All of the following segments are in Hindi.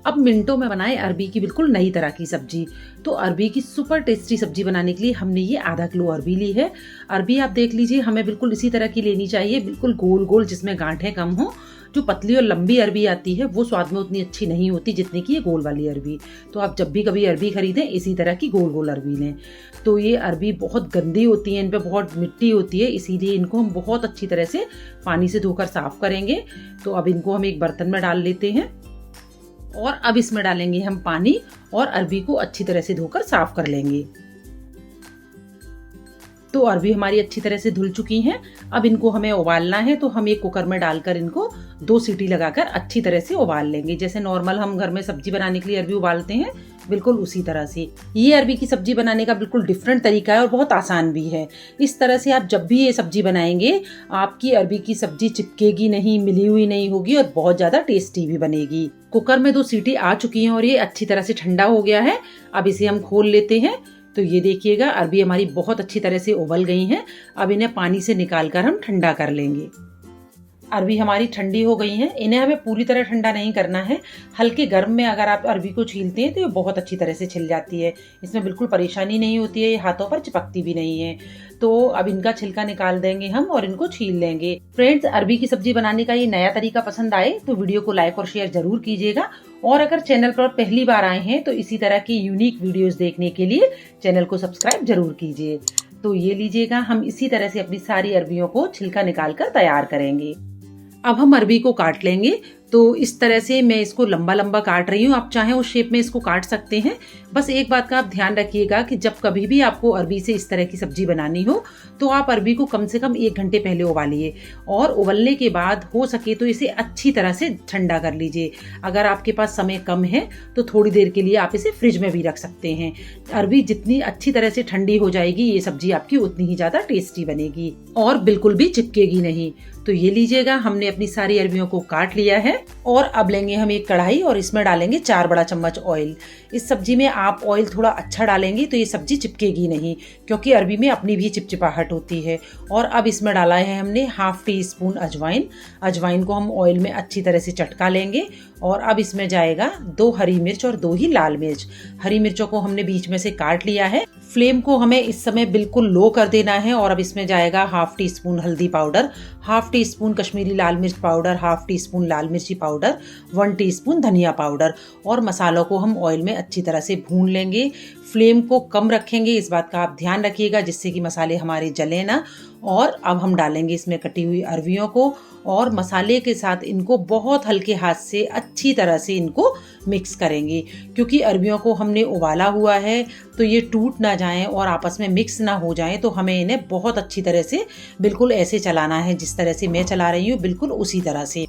अब मिनटों में बनाए अरबी की बिल्कुल नई तरह की सब्जी। तो अरबी की सुपर टेस्टी सब्जी बनाने के लिए हमने ये आधा किलो अरबी ली है। अरबी आप देख लीजिए, हमें बिल्कुल इसी तरह की लेनी चाहिए, बिल्कुल गोल गोल, जिसमें गांठें कम हो। जो पतली और लंबी अरबी आती है वो स्वाद में उतनी अच्छी नहीं होती जितनी की ये गोल वाली अरबी। तो आप जब भी कभी अरबी खरीदें इसी तरह की गोल गोल अरबी लें। तो ये अरबी बहुत गंदी होती है, इन पे बहुत मिट्टी होती है, इसीलिए इनको हम बहुत अच्छी तरह से पानी से धोकर साफ करेंगे। तो अब इनको हम एक बर्तन में डाल लेते हैं और अब इसमें डालेंगे हम पानी और अरबी को अच्छी तरह से धोकर साफ कर लेंगे। तो अरबी हमारी अच्छी तरह से धुल चुकी हैं। अब इनको हमें उबालना है, तो हम एक कुकर में डालकर इनको 2 सीटी लगाकर अच्छी तरह से उबाल लेंगे। जैसे नॉर्मल हम घर में सब्जी बनाने के लिए अरबी उबालते हैं, बिल्कुल उसी तरह से। ये अरबी की सब्जी बनाने का बिल्कुल डिफरेंट तरीका है और बहुत आसान भी है। इस तरह से आप जब भी ये सब्जी बनाएंगे, आपकी अरबी की सब्जी चिपकेगी नहीं, मिली हुई नहीं होगी और बहुत ज्यादा टेस्टी भी बनेगी। कुकर में 2 सीटी आ चुकी हैं और ये अच्छी तरह से ठंडा हो गया है। अब इसे हम खोल लेते हैं। तो ये देखिएगा, अरबी हमारी बहुत अच्छी तरह से उबल गई हैं। अब इन्हें पानी से निकालकर हम ठंडा कर लेंगे। अरबी हमारी ठंडी हो गई हैं। इन्हें हमें पूरी तरह ठंडा नहीं करना है। हल्के गर्म में अगर आप अरबी को छीलते हैं तो ये बहुत अच्छी तरह से छिल जाती है। इसमें बिल्कुल परेशानी नहीं होती है, ये हाथों पर चिपकती भी नहीं है। तो अब इनका छिलका निकाल देंगे हम और इनको छील लेंगे। फ्रेंड्स, अरबी की सब्जी बनाने का ये नया तरीका पसंद आए तो वीडियो को लाइक और शेयर जरूर कीजिएगा। और अगर चैनल पर पहली बार आए हैं तो इसी तरह की यूनिक वीडियोस देखने के लिए चैनल को सब्सक्राइब जरूर कीजिए। तो ये लीजिएगा, हम इसी तरह से अपनी सारी अरबियों को छिलका निकाल कर तैयार करेंगे। अब हम अरबी को काट लेंगे। तो इस तरह से मैं इसको लंबा लंबा काट रही हूँ। आप चाहें उस शेप में इसको काट सकते हैं। बस एक बात का आप ध्यान रखिएगा कि जब कभी भी आपको अरबी से इस तरह की सब्जी बनानी हो तो आप अरबी को कम से कम 1 घंटे पहले उबालिए और उबलने के बाद हो सके तो इसे अच्छी तरह से ठंडा कर लीजिए। अगर आपके पास समय कम है तो थोड़ी देर के लिए आप इसे फ्रिज में भी रख सकते हैं। अरबी जितनी अच्छी तरह से ठंडी हो जाएगी, ये सब्जी आपकी उतनी ही ज्यादा टेस्टी बनेगी और बिल्कुल भी चिपकेगी नहीं। तो ये लीजिएगा, हमने अपनी सारी अरबियों को काट लिया है। और अब लेंगे हम एक कढ़ाई और इसमें डालेंगे 4 बड़ा चम्मच ऑयल। इस सब्जी में आप ऑयल थोड़ा अच्छा डालेंगे तो ये सब्जी चिपकेगी नहीं, क्योंकि अरबी में अपनी भी चिपचिपाहट होती है। और अब इसमें डाला है हमने ½ टीस्पून अजवाइन। अजवाइन को हम ऑयल में अच्छी तरह से चटका लेंगे। और अब इसमें जाएगा 2 हरी मिर्च और 2 ही लाल मिर्च। हरी मिर्चों को हमने बीच में से काट लिया है। फ्लेम को हमें इस समय बिल्कुल लो कर देना है। और अब इसमें जाएगा ½ टीस्पून हल्दी पाउडर, ½ टीस्पून कश्मीरी लाल मिर्च पाउडर, ½ टीस्पून लाल मिर्ची पाउडर, 1 टीस्पून धनिया पाउडर। और मसालों को हम ऑयल में अच्छी तरह से भून लेंगे। फ्लेम को कम रखेंगे, इस बात का आप ध्यान रखिएगा, जिससे कि मसाले हमारे जले ना। और अब हम डालेंगे इसमें कटी हुई अरबियों को और मसाले के साथ इनको बहुत हल्के हाथ से अच्छी तरह से इनको मिक्स करेंगे। क्योंकि अरबियों को हमने उबाला हुआ है तो ये टूट ना जाएं और आपस में मिक्स ना हो जाएं। तो हमें इन्हें बहुत अच्छी तरह से बिल्कुल ऐसे चलाना है, जिस तरह से मैं चला रही हूँ बिल्कुल उसी तरह से।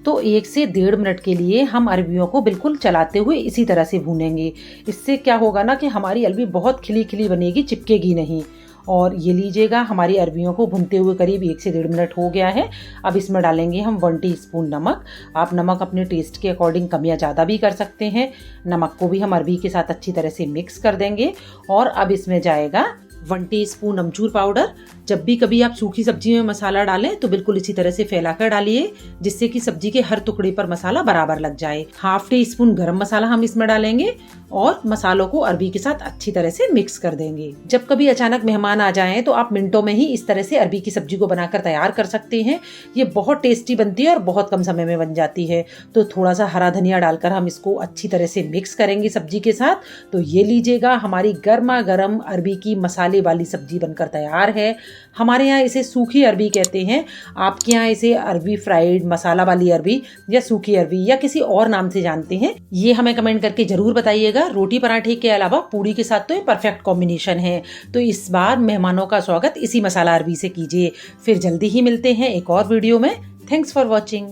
तो 1 से 1.5 मिनट के लिए हम अरबियों को बिल्कुल चलाते हुए इसी तरह से भूनेंगे। इससे क्या होगा ना कि हमारी अरबी बहुत खिली खिली बनेगी, चिपकेगी नहीं। और ये लीजिएगा, हमारी अरबियों को भुनते हुए करीब 1 से 1.5 मिनट हो गया है। अब इसमें डालेंगे हम 1 टीस्पून नमक। आप नमक अपने टेस्ट के अकॉर्डिंग कम या ज़्यादा भी कर सकते हैं। नमक को भी हम अरबी के साथ अच्छी तरह से मिक्स कर देंगे। और अब इसमें जाएगा 1 टीस्पून अमचूर पाउडर। जब भी कभी आप सूखी सब्जी में मसाला डालें तो बिल्कुल इसी तरह से फैलाकर डालिए, जिससे कि सब्जी के हर टुकड़े पर मसाला बराबर लग जाए। ½ टीस्पून गरम मसाला हम इसमें डालेंगे और मसालों को अरबी के साथ अच्छी तरह से मिक्स कर देंगे। जब कभी अचानक मेहमान आ जाएं तो आप मिनटों में ही इस तरह से अरबी की सब्जी को बनाकर तैयार कर सकते हैं। ये बहुत टेस्टी बनती है और बहुत कम समय में बन जाती है। तो थोड़ा सा हरा धनिया डालकर हम इसको अच्छी तरह से मिक्स करेंगे सब्जी के साथ। तो ये लीजिएगा, हमारी गर्मा गर्म अरबी की मसाले वाली सब्जी बनकर तैयार है। हमारे यहाँ इसे सूखी अरबी कहते हैं। आपके यहाँ इसे अरबी फ्राइड, मसाला वाली अरबी या सूखी अरबी या किसी और नाम से जानते हैं, ये हमें कमेंट करके जरूर बताइएगा। रोटी पराठे के अलावा पूरी के साथ तो ये परफेक्ट कॉम्बिनेशन है। तो इस बार मेहमानों का स्वागत इसी मसाला अरबी से कीजिए। फिर जल्दी ही मिलते हैं एक और वीडियो में। Thanks for watching.